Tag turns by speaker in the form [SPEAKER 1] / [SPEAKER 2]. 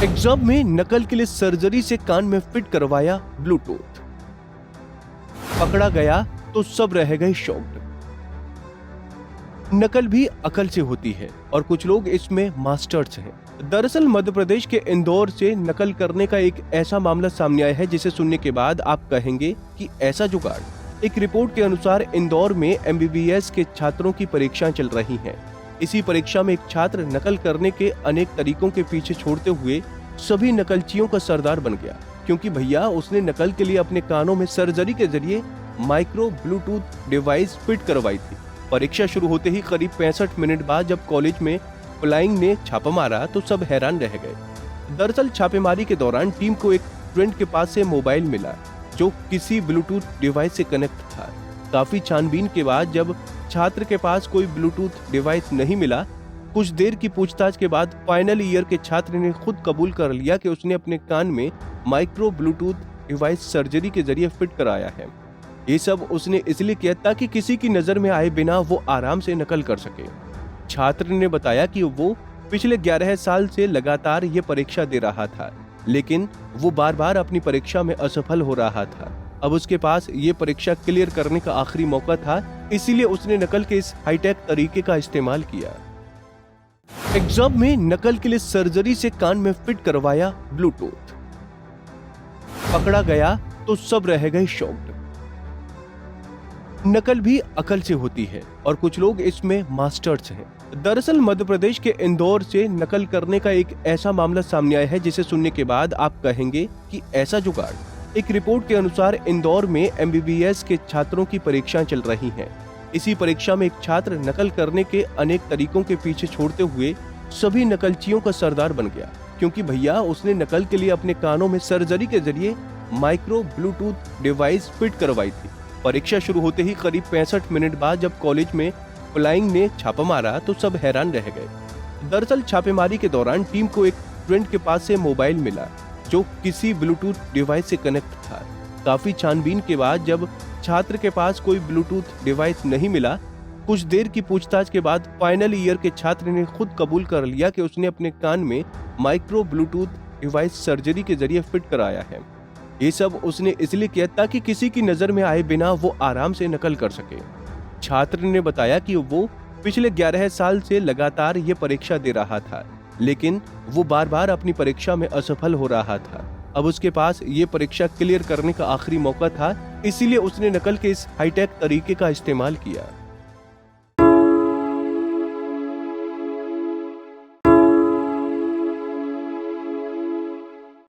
[SPEAKER 1] Exam में नकल के लिए सर्जरी से कान में फिट करवाया ब्लूटूथ। पकड़ा गया तो सब रह गए शॉक्ड। नकल भी अकल से होती है और कुछ लोग इसमें मास्टर्स हैं। दरअसल मध्य प्रदेश के इंदौर से नकल करने का एक ऐसा मामला सामने आया है जिसे सुनने के बाद आप कहेंगे कि ऐसा जुगाड़। एक रिपोर्ट के अनुसार इंदौर में एमबीबीएस के छात्रों की परीक्षाएं चल रही हैं। इसी परीक्षा में एक छात्र नकल करने के अनेक तरीकों के पीछे छोड़ते हुए सभी नकलचियों का सरदार बन गया, क्योंकि भैया उसने नकल के लिए अपने कानों में सर्जरी के जरिए माइक्रो ब्लूटूथ डिवाइस फिट करवाई थी। परीक्षा शुरू होते ही करीब 65 मिनट बाद जब कॉलेज में फ्लाइंग ने छापा मारा तो सब हैरान रह गए। दरअसल छापेमारी के दौरान टीम को एक स्टूडेंट के पास से मोबाइल मिला जो किसी ब्लूटूथ डिवाइस से कनेक्ट था। काफी छानबीन के बाद जब छात्र के पास कोई ब्लूटूथ डिवाइस नहीं मिला, कुछ देर की पूछताछ के बाद फाइनल ईयर के छात्र ने खुद कबूल कर लिया कि उसने अपने कान में माइक्रो ब्लूटूथ डिवाइस सर्जरी के जरिए फिट कराया है। ये सब उसने इसलिए किया ताकि किसी की नजर में आए बिना वो आराम से नकल कर सके। छात्र ने बताया कि वो पिछले 11 साल से लगातार ये परीक्षा दे रहा था, लेकिन वो बार बार अपनी परीक्षा में असफल हो रहा था। अब उसके पास ये परीक्षा क्लियर करने का आखिरी मौका था, इसीलिए उसने नकल के इस हाईटेक तरीके का इस्तेमाल किया। एग्जाम में नकल के लिए सर्जरी से कान में फिट करवाया ब्लूटूथ। पकड़ा गया तो सब रह गए शॉक्ड। नकल भी अकल से होती है और कुछ लोग इसमें मास्टर्स हैं। दरअसल मध्य प्रदेश के इंदौर से नकल करने का एक ऐसा मामला सामने आया है जिसे सुनने के बाद आप कहेंगे कि ऐसा जुगाड़। एक रिपोर्ट के अनुसार इंदौर में एमबीबीएस के छात्रों की परीक्षाएं चल रही हैं। इसी परीक्षा में एक छात्र नकल करने के अनेक तरीकों के पीछे छोड़ते हुए सभी नकलचियों का सरदार बन गया, क्योंकि भैया उसने नकल के लिए अपने कानों में सर्जरी के जरिए माइक्रो ब्लूटूथ डिवाइस फिट करवाई थी। परीक्षा शुरू होते ही करीब 65 मिनट बाद जब कॉलेज में फ्लाइंग ने छापा मारा तो सब हैरान रह गए। दरअसल छापेमारी के दौरान टीम को एक स्टूडेंट के पास से मोबाइल मिला जो किसी ब्लूटूथ डिवाइस से कनेक्ट था। काफी छानबीन के बाद जब छात्र के पास कोई ब्लूटूथ डिवाइस नहीं मिला, कुछ देर की पूछताछ के बाद फाइनल ईयर के छात्र ने खुद कबूल कर लिया कि उसने अपने कान में माइक्रो ब्लूटूथ डिवाइस सर्जरी के जरिए फिट कराया है। ये सब उसने इसलिए किया ताकि किसी की नजर में आए बिना वो आराम से नकल कर सके। छात्र ने बताया कि वो पिछले 11 साल से लगातार ये परीक्षा दे रहा था, लेकिन वो बार बार अपनी परीक्षा में असफल हो रहा था। अब उसके पास ये परीक्षा क्लियर करने का आखिरी मौका था, इसीलिए उसने नकल के इस हाईटेक तरीके का इस्तेमाल किया।